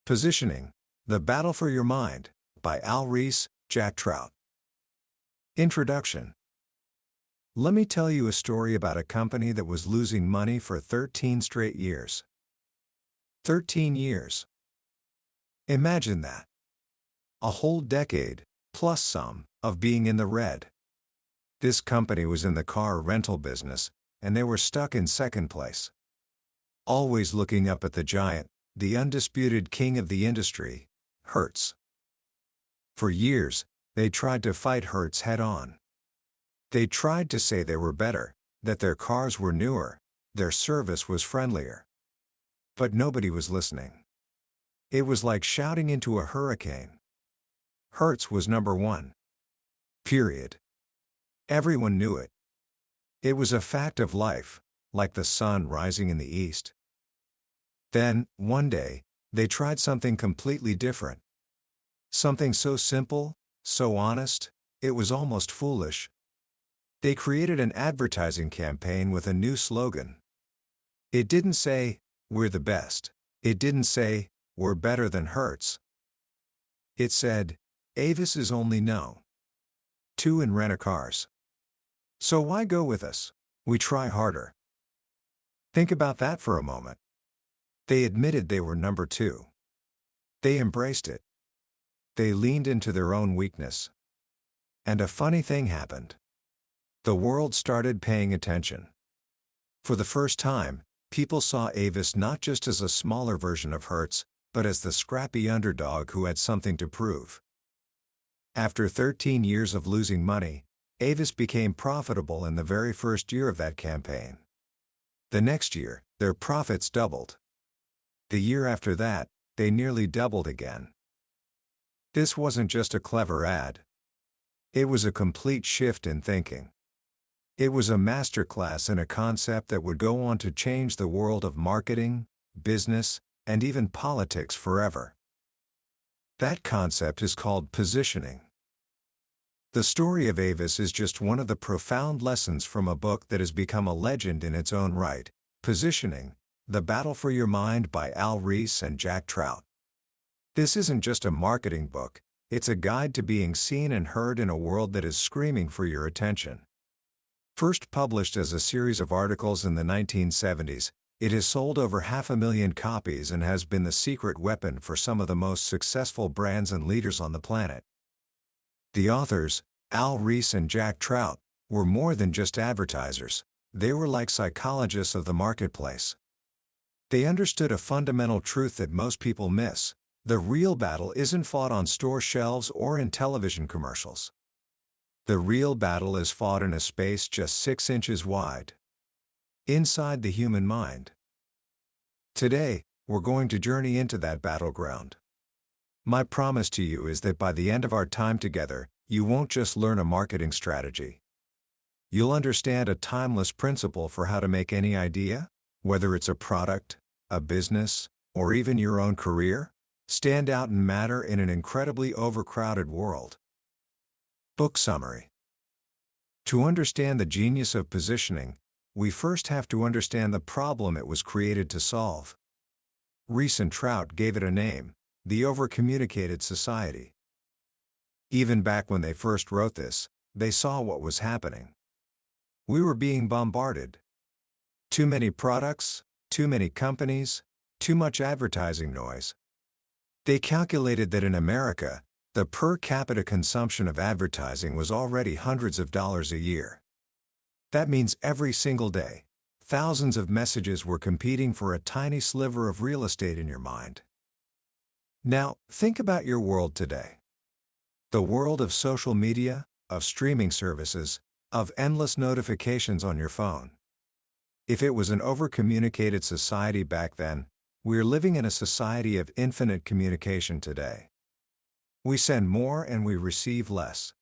Positioning, The Battle for Your Mind, by Ries, Jack Trout. Introduction. Let me tell you a story about a company that was losing money for 13 straight years. 13 years. Imagine that. A whole decade, plus some, of being in the red. This company was in the car rental business, and they were stuck in second place. Always looking up at the giant, the undisputed king of the industry, Hertz. For years, they tried to fight Hertz head-on. They tried to say they were better, that their cars were newer, their service was friendlier. But nobody was listening. It was like shouting into a hurricane. Hertz was number one. Period. Everyone knew it. It was a fact of life, like the sun rising in the east. Then, one day, they tried something completely different. Something so simple, so honest, it was almost foolish. They created an advertising campaign with a new slogan. It didn't say, "We're the best." It didn't say, "We're better than Hertz." It said, "Avis is only no. 2 in rent-a-cars. So why go with us? We try harder." Think about that for a moment. They admitted they were number 2. They embraced it. They leaned into their own weakness. And a funny thing happened. The world started paying attention. For the first time, people saw Avis not just as a smaller version of Hertz, but as the scrappy underdog who had something to prove. After 13 years of losing money, Avis became profitable in the very first year of that campaign. The next year, their profits doubled. The year after that, they nearly doubled again. This wasn't just a clever ad. It was a complete shift in thinking. It was a masterclass in a concept that would go on to change the world of marketing, business, and even politics forever. That concept is called positioning. The story of Avis is just one of the profound lessons from a book that has become a legend in its own right, Positioning, The Battle for Your Mind by Ries and Jack Trout. This isn't just a marketing book, it's a guide to being seen and heard in a world that is screaming for your attention. First published as a series of articles in the 1970s, it has sold over 500,000 copies and has been the secret weapon for some of the most successful brands and leaders on the planet. The authors, Ries and Jack Trout, were more than just advertisers. They were like psychologists of the marketplace. They understood a fundamental truth that most people miss. The real battle isn't fought on store shelves or in television commercials. The real battle is fought in a space just 6 inches wide. Inside the human mind. Today, we're going to journey into that battleground. My promise to you is that by the end of our time together, you won't just learn a marketing strategy. You'll understand a timeless principle for how to make any idea, whether it's a product, a business, or even your own career, stand out and matter in an incredibly overcrowded world. Book summary. To understand the genius of positioning, we first have to understand the problem it was created to solve. Ries and Trout gave it a name, the overcommunicated society. Even back when they first wrote this, they saw what was happening. We were being bombarded. Too many products, too many companies, too much advertising noise. They calculated that in America, the per capita consumption of advertising was already hundreds of dollars a year. That means every single day, thousands of messages were competing for a tiny sliver of real estate in your mind. Now, think about your world today. The world of social media, of streaming services, of endless notifications on your phone. If it was an overcommunicated society back then, we're living in a society of infinite communication today. We send more and we receive less.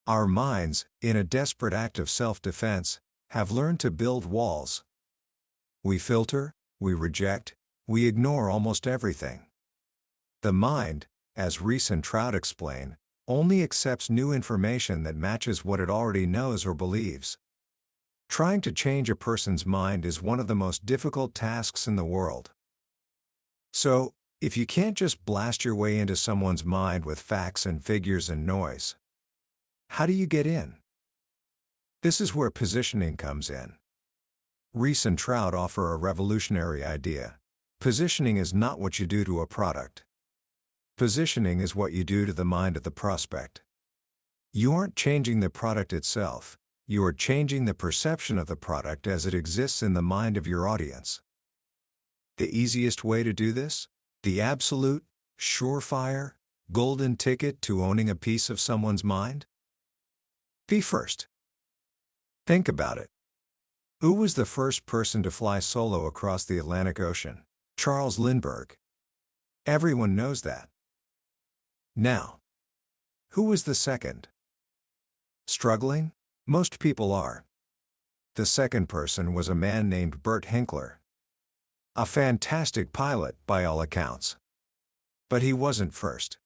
Our minds, in a desperate act of self-defense, have learned to build walls. We filter, we reject, we ignore almost everything. The mind, as Ries and Trout explain, only accepts new information that matches what it already knows or believes. Trying to change a person's mind is one of the most difficult tasks in the world. So, If you can't just blast your way into someone's mind with facts and figures and noise, how do you get in? This is where positioning comes in. Ries and Trout offer a revolutionary idea. Positioning is not what you do to a product. Positioning is what you do to the mind of the prospect. You aren't changing the product itself, you are changing the perception of the product as it exists in the mind of your audience. The easiest way to do this? The absolute, surefire, golden ticket to owning a piece of someone's mind? Be first. Think about it. Who was the first person to fly solo across the Atlantic Ocean? Charles Lindbergh. Everyone knows that. Now, who was the second? Struggling? Most people are. The second person was a man named Bert Hinkler. A fantastic pilot by all accounts. But he wasn't first.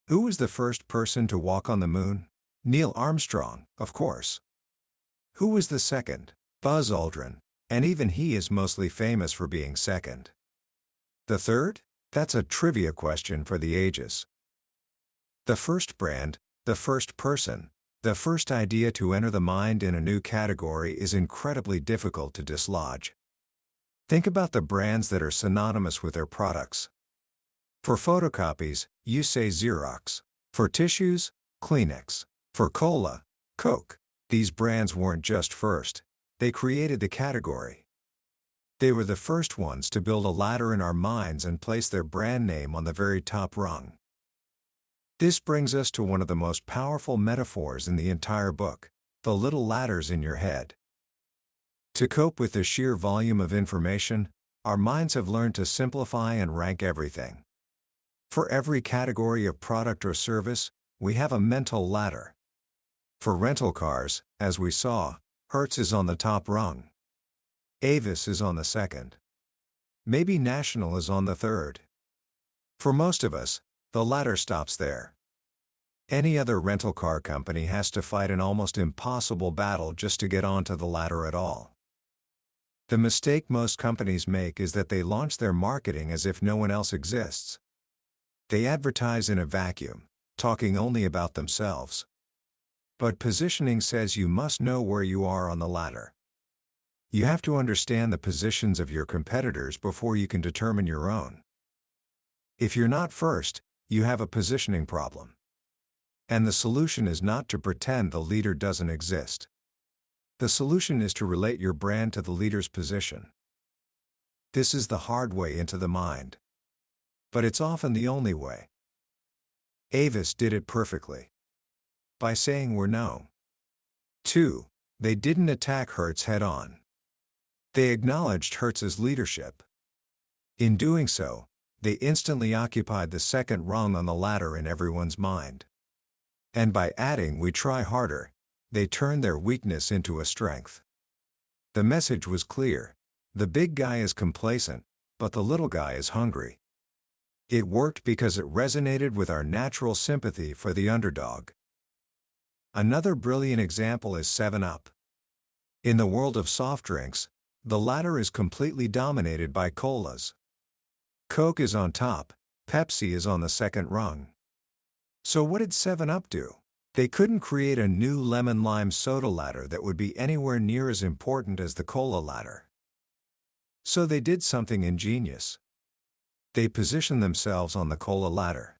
Who was the first person to walk on the moon? Neil Armstrong, of course. Who was the second? Buzz Aldrin, and even he is mostly famous for being second. The third? That's a trivia question for the ages. The first brand, the first person, the first idea to enter the mind in a new category is incredibly difficult to dislodge. Think about the brands that are synonymous with their products. For photocopies, you say Xerox. For tissues, Kleenex. For cola, Coke. These brands weren't just first, they created the category. They were the first ones to build a ladder in our minds and place their brand name on the very top rung. This brings us to one of the most powerful metaphors in the entire book, the little ladders in your head. To cope with the sheer volume of information, our minds have learned to simplify and rank everything. For every category of product or service, we have a mental ladder. For rental cars, as we saw, Hertz is on the top rung. Avis is on the second. Maybe National is on the third. For most of us, the ladder stops there. Any other rental car company has to fight an almost impossible battle just to get onto the ladder at all. The mistake most companies make is that they launch their marketing as if no one else exists. They advertise in a vacuum, talking only about themselves. But positioning says you must know where you are on the ladder. You have to understand the positions of your competitors before you can determine your own. If you're not first, you have a positioning problem. And the solution is not to pretend the leader doesn't exist. The solution is to relate your brand to the leader's position. This is the hard way into the mind. But it's often the only way. Avis did it perfectly. By saying we're no. 2. They didn't attack Hertz head-on. They acknowledged Hertz's leadership. In doing so, they instantly occupied the second rung on the ladder in everyone's mind. And by adding "we try harder," they turned their weakness into a strength. The message was clear. The big guy is complacent, but the little guy is hungry. It worked because it resonated with our natural sympathy for the underdog. Another brilliant example is 7-Up. In the world of soft drinks, the ladder is completely dominated by colas. Coke is on top, Pepsi is on the second rung. So what did 7-Up do? They couldn't create a new lemon-lime soda ladder that would be anywhere near as important as the cola ladder. So they did something ingenious. They positioned themselves on the cola ladder.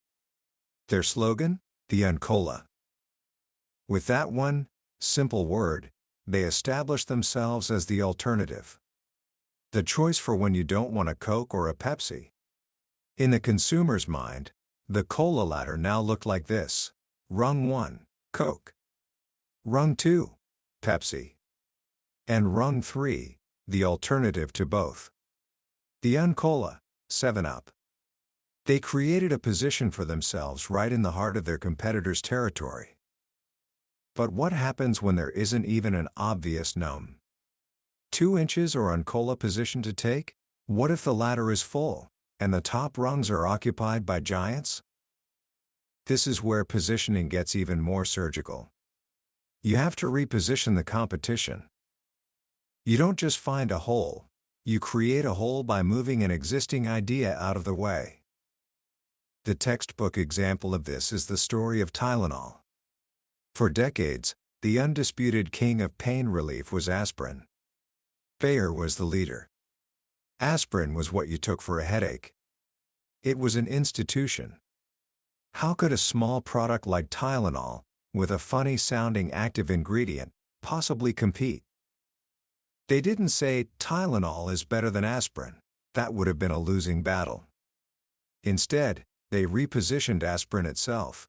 Their slogan? The Uncola. With that one simple word, they established themselves as the alternative. The choice for when you don't want a Coke or a Pepsi. In the consumer's mind, the cola ladder now looked like this. Rung 1, Coke. Rung 2, Pepsi. And rung 3, the alternative to both. The Uncola, 7-Up. They created a position for themselves right in the heart of their competitors' territory. But what happens when there isn't even an obvious gnome? 2 inches or Uncola position to take? What if the ladder is full, and the top rungs are occupied by giants? This is where positioning gets even more surgical. You have to reposition the competition. You don't just find a hole, You create a hole by moving an existing idea out of the way. The textbook example of this is the story of Tylenol. For decades, the undisputed king of pain relief was aspirin. Bayer was the leader. Aspirin was what you took for a headache. It was an institution. How could a small product like Tylenol, with a funny-sounding active ingredient, possibly compete? They didn't say, Tylenol is better than aspirin. That would have been a losing battle. Instead, they repositioned aspirin itself.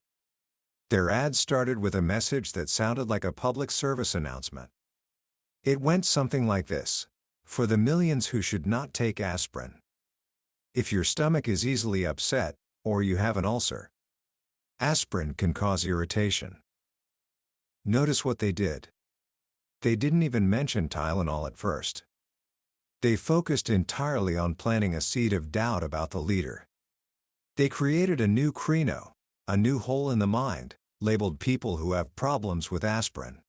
Their ads started with a message that sounded like a public service announcement. It went something like this: for the millions who should not take aspirin. If your stomach is easily upset, or you have an ulcer, aspirin can cause irritation. Notice what they did. They didn't even mention Tylenol at first. They focused entirely on planting a seed of doubt about the leader. They created a new credo, a new hole in the mind, labeled people who have problems with aspirin.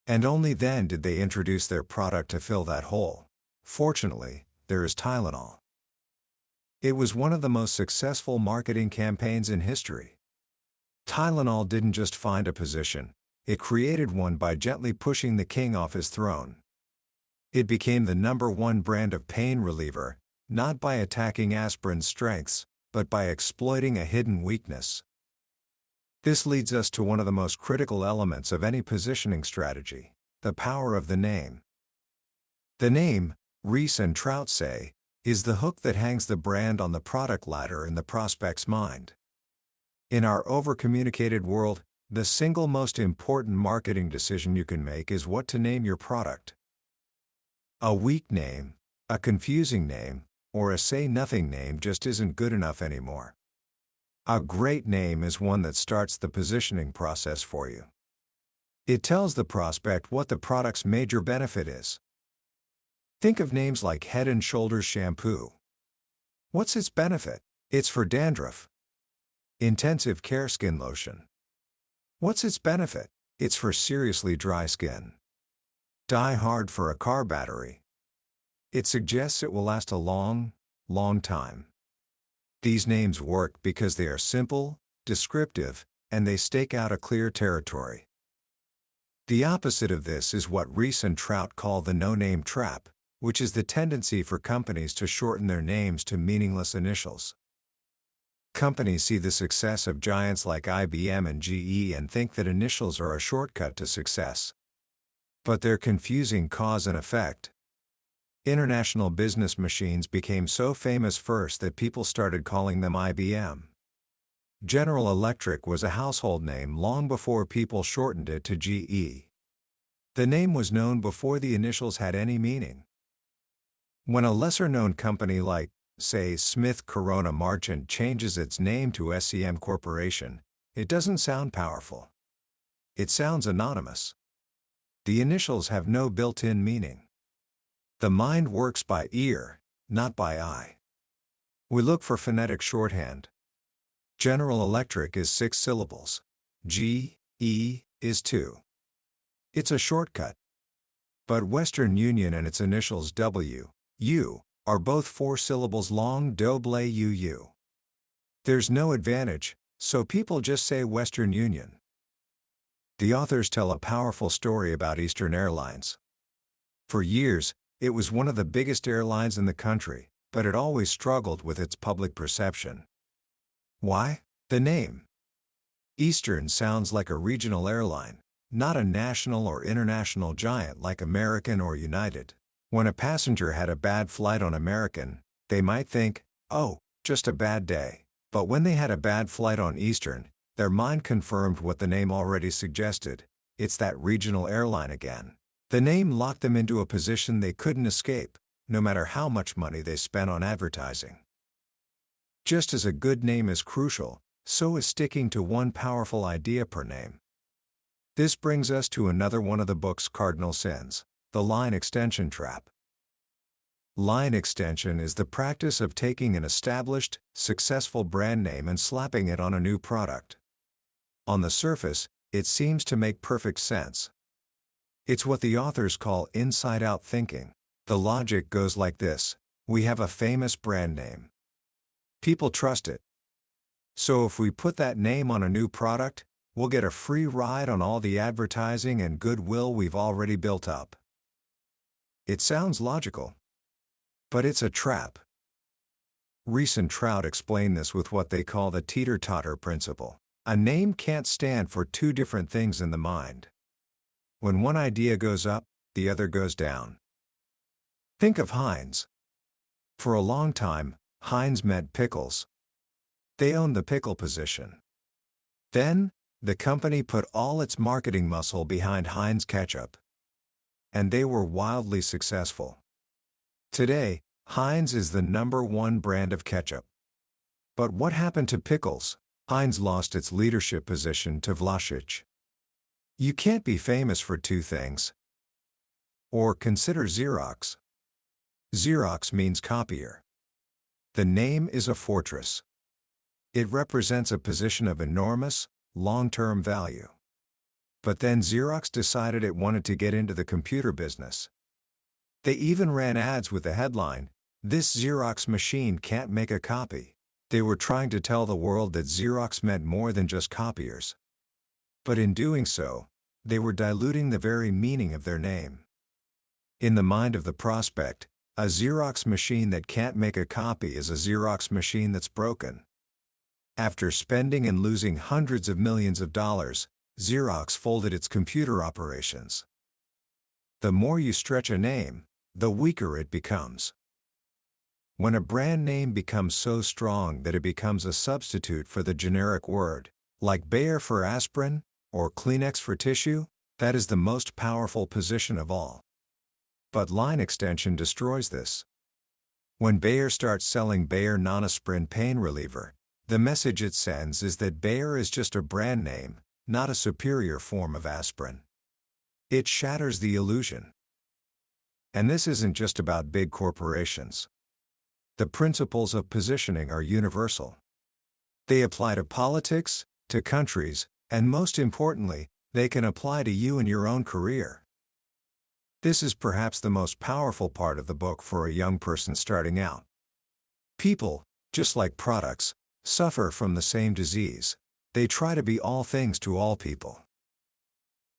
And only then did they introduce their product to fill that hole. Fortunately, there is Tylenol. It was one of the most successful marketing campaigns in history. Tylenol didn't just find a position, it created one by gently pushing the king off his throne. It became the #1 brand of pain reliever, not by attacking aspirin's strengths, but by exploiting a hidden weakness. This leads us to one of the most critical elements of any positioning strategy: the power of the name. The name, Ries and Trout say, is the hook that hangs the brand on the product ladder in the prospect's mind. In our overcommunicated world, the single most important marketing decision you can make is what to name your product. A weak name, a confusing name, or a say-nothing name just isn't good enough anymore. A great name is one that starts the positioning process for you. It tells the prospect what the product's major benefit is. Think of names like Head & Shoulders Shampoo. What's its benefit? It's for dandruff. Intensive Care Skin Lotion. What's its benefit? It's for seriously dry skin. Die Hard for a car battery. It suggests it will last a long, long time. These names work because they are simple, descriptive, and they stake out a clear territory. The opposite of this is what Ries and Trout call the no-name trap, which is the tendency for companies to shorten their names to meaningless initials. Companies see the success of giants like IBM and GE and think that initials are a shortcut to success. But they're confusing cause and effect. International business machines became so famous first that people started calling them IBM. General Electric was a household name long before people shortened it to GE. The name was known before the initials had any meaning. When a lesser-known company like, say, Smith Corona Marchant changes its name to SEM Corporation, it doesn't sound powerful. It sounds anonymous. The initials have no built-in meaning. The mind works by ear, not by eye. We look for phonetic shorthand. General Electric is 6 syllables. GE is 2. It's a shortcut. But Western Union and its initials WU are both 4 syllables long. WUU. There's no advantage, so people just say Western Union. The authors tell a powerful story about Eastern Airlines. For years, it was one of the biggest airlines in the country, but it always struggled with its public perception. Why? The name. Eastern sounds like a regional airline, not a national or international giant like American or United. When a passenger had a bad flight on American, they might think, oh, just a bad day. But when they had a bad flight on Eastern, their mind confirmed what the name already suggested: it's that regional airline again. The name locked them into a position they couldn't escape, no matter how much money they spent on advertising. Just as a good name is crucial, so is sticking to one powerful idea per name. This brings us to another one of the book's cardinal sins: the line extension trap. Line extension is the practice of taking an established, successful brand name and slapping it on a new product. On the surface, it seems to make perfect sense. It's what the authors call inside-out thinking. The logic goes like this: we have a famous brand name. People trust it. So if we put that name on a new product, we'll get a free ride on all the advertising and goodwill we've already built up. It sounds logical. But it's a trap. Ries and Trout explain this with what they call the teeter-totter principle. A name can't stand for two different things in the mind. When one idea goes up, the other goes down. Think of Heinz. For a long time, Heinz meant pickles. They owned the pickle position. Then, the company put all its marketing muscle behind Heinz ketchup. And they were wildly successful. Today, Heinz is the #1 brand of ketchup. But what happened to pickles? Heinz lost its leadership position to Vlasic. You can't be famous for two things. Or consider Xerox. Xerox means copier. The name is a fortress. It represents a position of enormous, long-term value. But then Xerox decided it wanted to get into the computer business. They even ran ads with the headline, "This Xerox machine can't make a copy." They were trying to tell the world that Xerox meant more than just copiers. But in doing so, they were diluting the very meaning of their name. In the mind of the prospect, a Xerox machine that can't make a copy is a Xerox machine that's broken. After spending and losing hundreds of millions of dollars, Xerox folded its computer operations. The more you stretch a name, the weaker it becomes. When a brand name becomes so strong that it becomes a substitute for the generic word, like Bayer for aspirin, or Kleenex for tissue, that is the most powerful position of all. But line extension destroys this. When Bayer starts selling Bayer non-aspirin pain reliever, the message it sends is that Bayer is just a brand name, not a superior form of aspirin. It shatters the illusion. And this isn't just about big corporations. The principles of positioning are universal. They apply to politics, to countries, and most importantly, they can apply to you in your own career. This is perhaps the most powerful part of the book for a young person starting out. People, just like products, suffer from the same disease. They try to be all things to all people.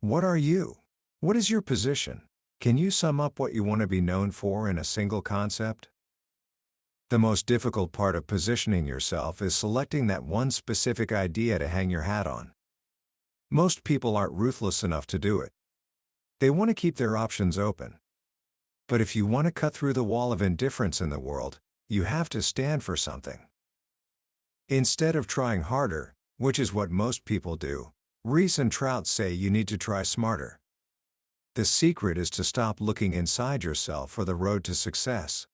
What are you? What is your position? Can you sum up what you want to be known for in a single concept? The most difficult part of positioning yourself is selecting that one specific idea to hang your hat on. Most people aren't ruthless enough to do it. They want to keep their options open. But if you want to cut through the wall of indifference in the world, you have to stand for something. Instead of trying harder, which is what most people do, Ries and Trout say you need to try smarter. The secret is to stop looking inside yourself for the road to success.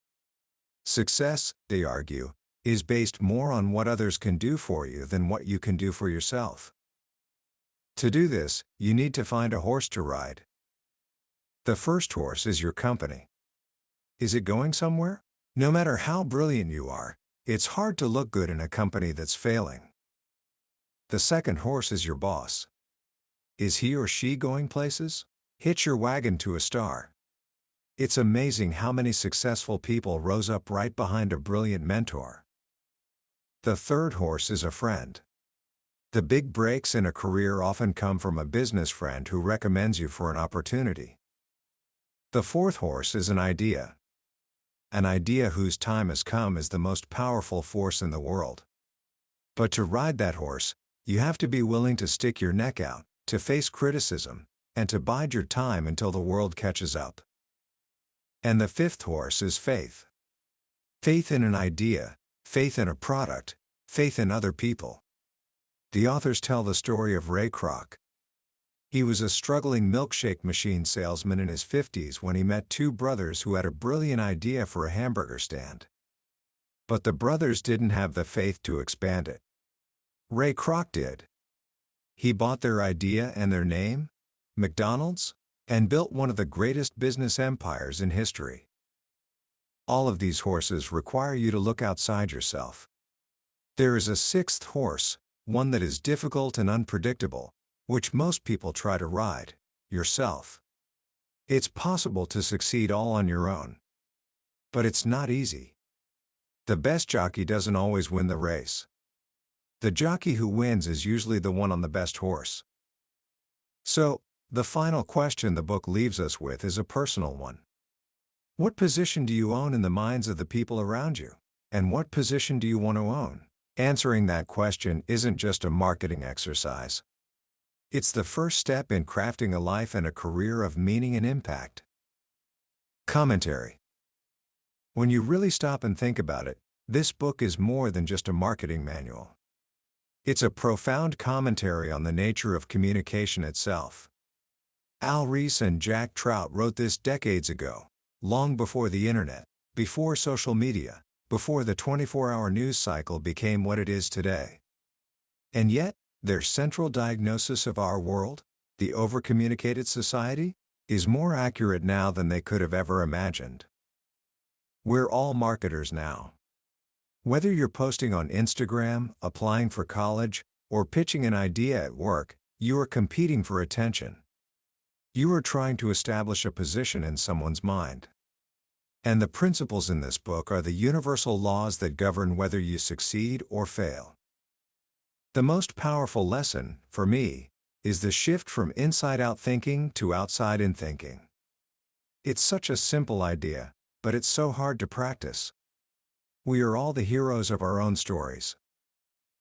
Success, they argue, is based more on what others can do for you than what you can do for yourself. To do this, you need to find a horse to ride. The first horse is your company. Is it going somewhere? No matter how brilliant you are, it's hard to look good in a company that's failing. The second horse is your boss. Is he or she going places? Hitch your wagon to a star. It's amazing how many successful people rose up right behind a brilliant mentor. The third horse is a friend. The big breaks in a career often come from a business friend who recommends you for an opportunity. The fourth horse is an idea. An idea whose time has come is the most powerful force in the world. But to ride that horse, you have to be willing to stick your neck out, to face criticism, and to bide your time until the world catches up. And the fifth horse is faith. Faith in an idea, faith in a product, faith in other people. The authors tell the story of Ray Kroc. He was a struggling milkshake machine salesman in his 50s when he met two brothers who had a brilliant idea for a hamburger stand. But the brothers didn't have the faith to expand it. Ray Kroc did. He bought their idea and their name, McDonald's, and built one of the greatest business empires in history. All of these horses require you to look outside yourself. There is a sixth horse, one that is difficult and unpredictable, which most people try to ride: yourself. It's possible to succeed all on your own. But it's not easy. The best jockey doesn't always win the race. The jockey who wins is usually the one on the best horse. So, the final question the book leaves us with is a personal one. What position do you own in the minds of the people around you? And what position do you want to own? Answering that question isn't just a marketing exercise. It's the first step in crafting a life and a career of meaning and impact. Commentary. When you really stop and think about it, this book is more than just a marketing manual. It's a profound commentary on the nature of communication itself. Ries and Jack Trout wrote this decades ago, long before the internet, before social media, before the 24-hour news cycle became what it is today. And yet, their central diagnosis of our world, the overcommunicated society, is more accurate now than they could have ever imagined. We're all marketers now. Whether you're posting on Instagram, applying for college, or pitching an idea at work, you are competing for attention. You are trying to establish a position in someone's mind. And the principles in this book are the universal laws that govern whether you succeed or fail. The most powerful lesson, for me, is the shift from inside-out thinking to outside-in thinking. It's such a simple idea, but it's so hard to practice. We are all the heroes of our own stories.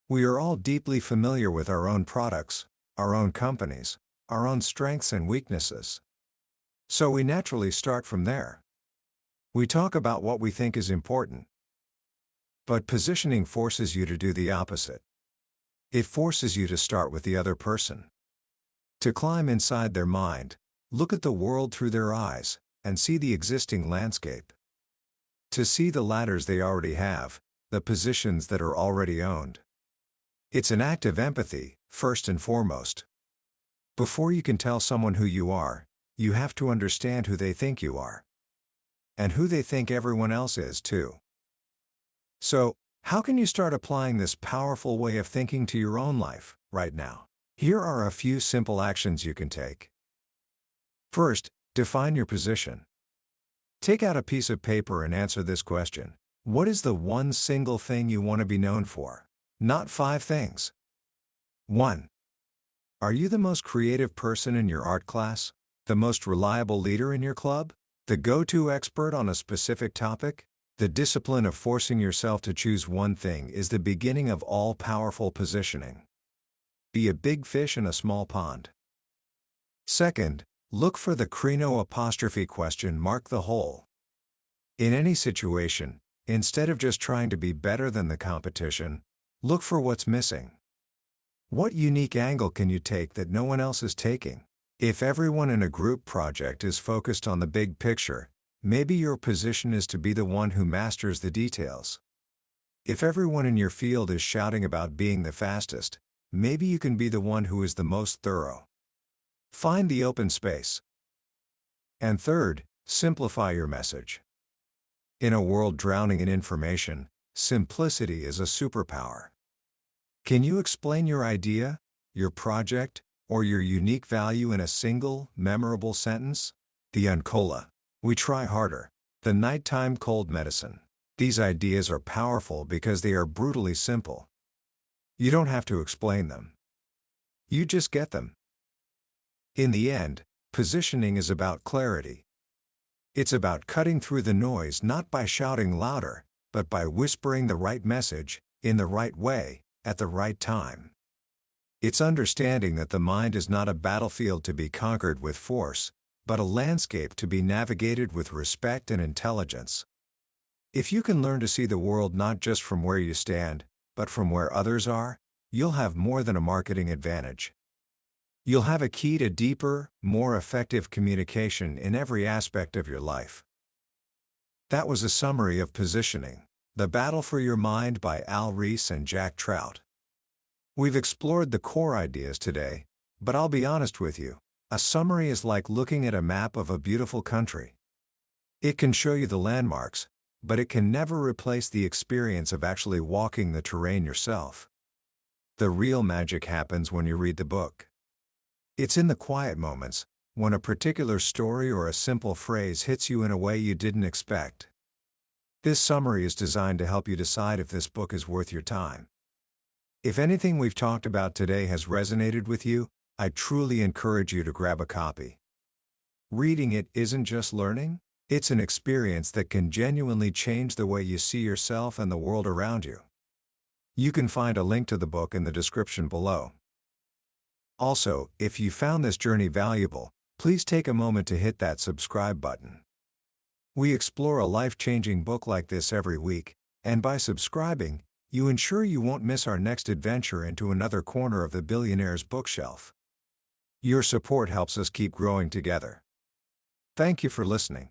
We are all deeply familiar with our own products, our own companies, our own strengths and weaknesses. So we naturally start from there. We talk about what we think is important. But positioning forces you to do the opposite. It forces you to start with the other person. To climb inside their mind, look at the world through their eyes, and see the existing landscape. To see the ladders they already have, the positions that are already owned. It's an act of empathy, first and foremost. Before you can tell someone who you are, you have to understand who they think you are. And who they think everyone else is too. So, how can you start applying this powerful way of thinking to your own life, right now? Here are a few simple actions you can take. First, define your position. Take out a piece of paper and answer this question. What is the one single thing you want to be known for? Not 5 things. 1. Are you the most creative person in your art class? The most reliable leader in your club? The go-to expert on a specific topic? The discipline of forcing yourself to choose one thing is the beginning of all powerful positioning. Be a big fish in a small pond. Second, look for the question mark the hole. In any situation, instead of just trying to be better than the competition, look for what's missing. What unique angle can you take that no one else is taking? If everyone in a group project is focused on the big picture, maybe your position is to be the one who masters the details. If everyone in your field is shouting about being the fastest, maybe you can be the one who is the most thorough. Find the open space. And third, simplify your message. In a world drowning in information, simplicity is a superpower. Can you explain your idea, your project, or your unique value in a single, memorable sentence? The Coca-Cola. We try harder. The nighttime cold medicine. These ideas are powerful because they are brutally simple. You don't have to explain them. You just get them. In the end, positioning is about clarity. It's about cutting through the noise not by shouting louder, but by whispering the right message, in the right way, at the right time. It's understanding that the mind is not a battlefield to be conquered with force, but a landscape to be navigated with respect and intelligence. If you can learn to see the world not just from where you stand, but from where others are, you'll have more than a marketing advantage. You'll have a key to deeper, more effective communication in every aspect of your life. That was a summary of Positioning: The Battle for Your Mind by Ries and Jack Trout. We've explored the core ideas today, but I'll be honest with you, a summary is like looking at a map of a beautiful country. It can show you the landmarks, but it can never replace the experience of actually walking the terrain yourself. The real magic happens when you read the book. It's in the quiet moments, when a particular story or a simple phrase hits you in a way you didn't expect. This summary is designed to help you decide if this book is worth your time. If anything we've talked about today has resonated with you, I truly encourage you to grab a copy. Reading it isn't just learning, it's an experience that can genuinely change the way you see yourself and the world around you. You can find a link to the book in the description below. Also, if you found this journey valuable, please take a moment to hit that subscribe button. We explore a life-changing book like this every week, and by subscribing, you ensure you won't miss our next adventure into another corner of the billionaire's bookshelf. Your support helps us keep growing together. Thank you for listening.